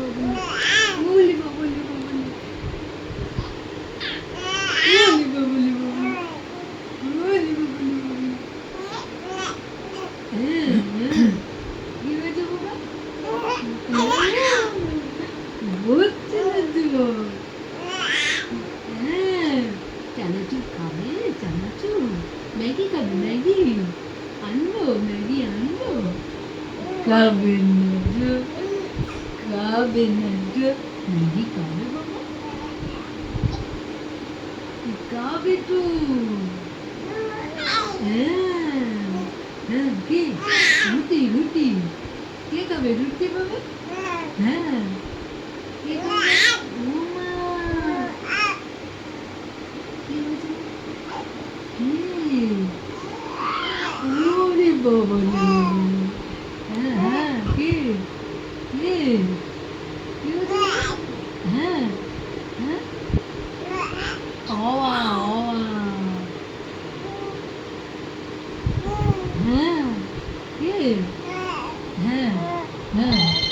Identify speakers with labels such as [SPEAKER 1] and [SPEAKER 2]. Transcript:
[SPEAKER 1] বাবুলি বাবুলি বাবুলি বাবুলি বাবুলি বাবুলি বাবুলি বাবুলি। কি হয়েছে বাবা? হচ্ছে না তো। হ্যাঁ, চানাচুর খাবে? চানাচুর ম্যাগি খাবে? ম্যাগি আনবো? ম্যাগি আনবো? খাবে না তো, খাবে না তো। ম্যাগি খাবে বাবা? খাবে তো। হ্যাঁ হ্যাঁ, কি রুটি রুটি কে খাবে? রুটি বাবা? হ্যাঁ, কে খাবে? ওমা, কি হয়েছে? কি? ওরে বাবা রে বাবা। হ্যাঁ হ্যাঁ, কে কে কি হয়েছে বাবা? হ্যাঁ হ্যাঁ, অওয়া অওয়া। হ্যাঁ, কে? হ্যাঁ হ্যাঁ